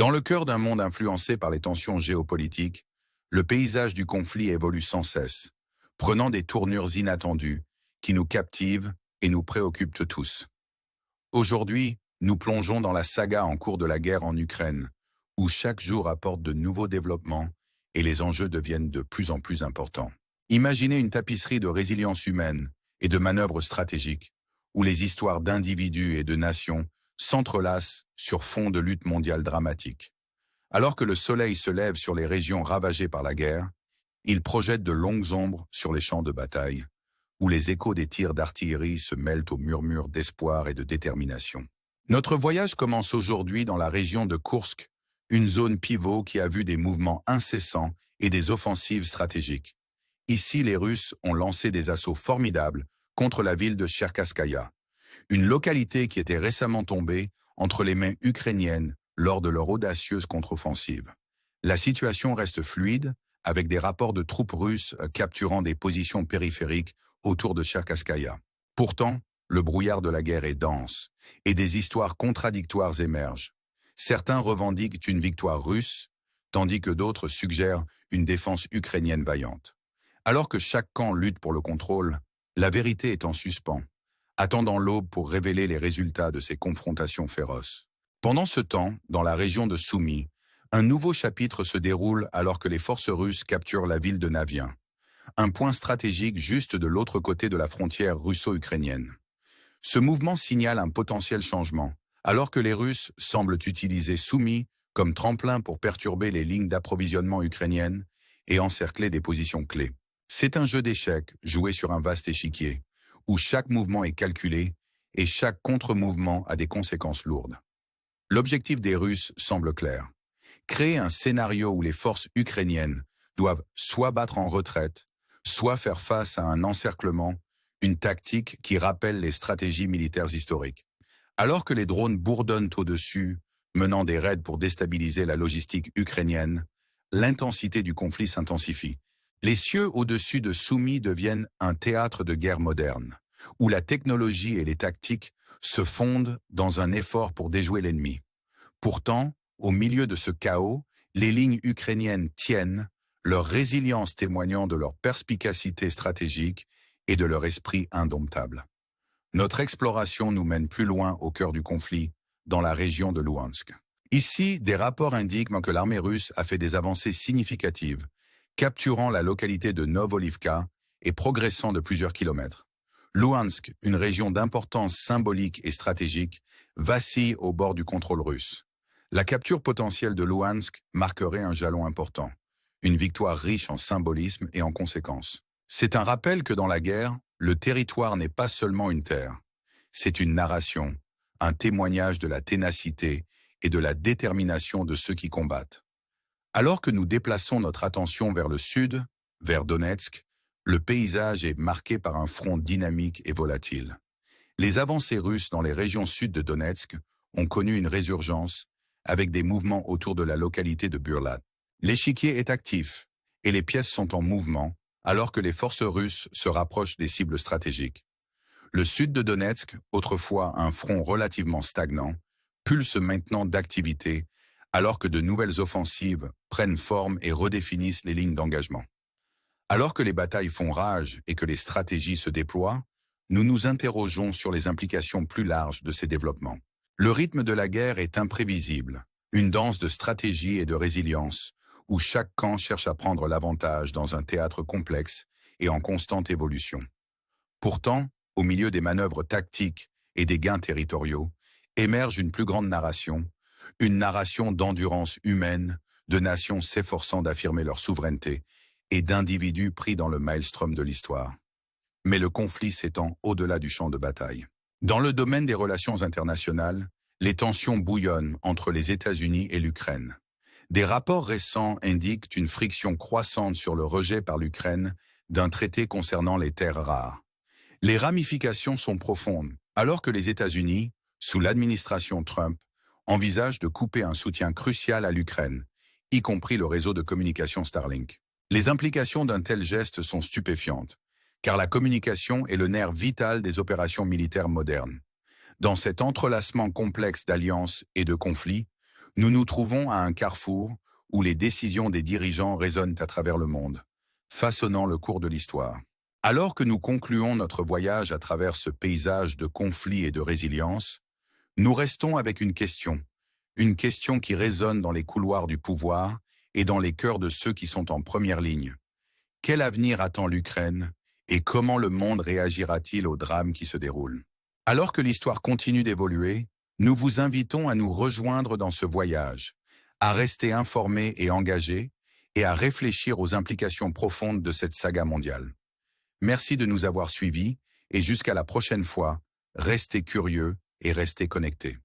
Dans le cœur d'un monde influencé par les tensions géopolitiques, le paysage du conflit évolue sans cesse, prenant des tournures inattendues qui nous captivent et nous préoccupent tous. Aujourd'hui, nous plongeons dans la saga en cours de la guerre en Ukraine, où chaque jour apporte de nouveaux développements et les enjeux deviennent de plus en plus importants. Imaginez une tapisserie de résilience humaine et de manœuvres stratégiques, où les histoires d'individus et de nations s'entrelacent sur fond de lutte mondiale dramatique. Alors que le soleil se lève sur les régions ravagées par la guerre, il projette de longues ombres sur les champs de bataille, où les échos des tirs d'artillerie se mêlent aux murmures d'espoir et de détermination. Notre voyage commence aujourd'hui dans la région de Koursk, une zone pivot qui a vu des mouvements incessants et des offensives stratégiques. Ici, les Russes ont lancé des assauts formidables contre la ville de Cherkasskaya, une localité qui était récemment tombée entre les mains ukrainiennes lors de leur audacieuse contre-offensive. La situation reste fluide, avec des rapports de troupes russes capturant des positions périphériques autour de Cherkasskaya. Pourtant, le brouillard de la guerre est dense, et des histoires contradictoires émergent. Certains revendiquent une victoire russe, tandis que d'autres suggèrent une défense ukrainienne vaillante. Alors que chaque camp lutte pour le contrôle, la vérité est en suspens, attendant l'aube pour révéler les résultats de ces confrontations féroces. Pendant ce temps, dans la région de Soumy, un nouveau chapitre se déroule alors que les forces russes capturent la ville de Navien, un point stratégique juste de l'autre côté de la frontière russo-ukrainienne. Ce mouvement signale un potentiel changement, alors que les Russes semblent utiliser Soumy comme tremplin pour perturber les lignes d'approvisionnement ukrainiennes et encercler des positions clés. C'est un jeu d'échecs joué sur un vaste échiquier, où chaque mouvement est calculé et chaque contre-mouvement a des conséquences lourdes. L'objectif des Russes semble clair. Créer un scénario où les forces ukrainiennes doivent soit battre en retraite, soit faire face à un encerclement, une tactique qui rappelle les stratégies militaires historiques. Alors que les drones bourdonnent au-dessus, menant des raids pour déstabiliser la logistique ukrainienne, l'intensité du conflit s'intensifie. Les cieux au-dessus de Soumy deviennent un théâtre de guerre moderne, où la technologie et les tactiques se fondent dans un effort pour déjouer l'ennemi. Pourtant, au milieu de ce chaos, les lignes ukrainiennes tiennent, leur résilience témoignant de leur perspicacité stratégique et de leur esprit indomptable. Notre exploration nous mène plus loin au cœur du conflit, dans la région de Louhansk. Ici, des rapports indiquent que l'armée russe a fait des avancées significatives, capturant la localité de Novolivka et progressant de plusieurs kilomètres. Louhansk, une région d'importance symbolique et stratégique, vacille au bord du contrôle russe. La capture potentielle de Louhansk marquerait un jalon important, une victoire riche en symbolisme et en conséquences. C'est un rappel que dans la guerre, le territoire n'est pas seulement une terre. C'est une narration, un témoignage de la ténacité et de la détermination de ceux qui combattent. Alors que nous déplaçons notre attention vers le sud, vers Donetsk, le paysage est marqué par un front dynamique et volatile. Les avancées russes dans les régions sud de Donetsk ont connu une résurgence avec des mouvements autour de la localité de Burlat. L'échiquier est actif et les pièces sont en mouvement alors que les forces russes se rapprochent des cibles stratégiques. Le sud de Donetsk, autrefois un front relativement stagnant, pulse maintenant d'activité alors que de nouvelles offensives prennent forme et redéfinissent les lignes d'engagement. Alors que les batailles font rage et que les stratégies se déploient, nous nous interrogeons sur les implications plus larges de ces développements. Le rythme de la guerre est imprévisible, une danse de stratégie et de résilience, où chaque camp cherche à prendre l'avantage dans un théâtre complexe et en constante évolution. Pourtant, au milieu des manœuvres tactiques et des gains territoriaux, émerge une plus grande narration, une narration d'endurance humaine, de nations s'efforçant d'affirmer leur souveraineté et d'individus pris dans le maelstrom de l'histoire. Mais le conflit s'étend au-delà du champ de bataille. Dans le domaine des relations internationales, les tensions bouillonnent entre les États-Unis et l'Ukraine. Des rapports récents indiquent une friction croissante sur le rejet par l'Ukraine d'un traité concernant les terres rares. Les ramifications sont profondes, alors que les États-Unis, sous l'administration Trump, envisagent de couper un soutien crucial à l'Ukraine, y compris le réseau de communication Starlink. Les implications d'un tel geste sont stupéfiantes, car la communication est le nerf vital des opérations militaires modernes. Dans cet entrelacement complexe d'alliances et de conflits, Nous nous trouvons à un carrefour où les décisions des dirigeants résonnent à travers le monde, façonnant le cours de l'histoire. Alors que nous concluons notre voyage à travers ce paysage de conflits et de résilience, nous restons avec une question qui résonne dans les couloirs du pouvoir et dans les cœurs de ceux qui sont en première ligne. Quel avenir attend l'Ukraine et comment le monde réagira-t-il au drame qui se déroule? Alors que l'histoire continue d'évoluer, nous vous invitons à nous rejoindre dans ce voyage, à rester informés et engagés et à réfléchir aux implications profondes de cette saga mondiale. Merci de nous avoir suivis et jusqu'à la prochaine fois, restez curieux et restez connectés.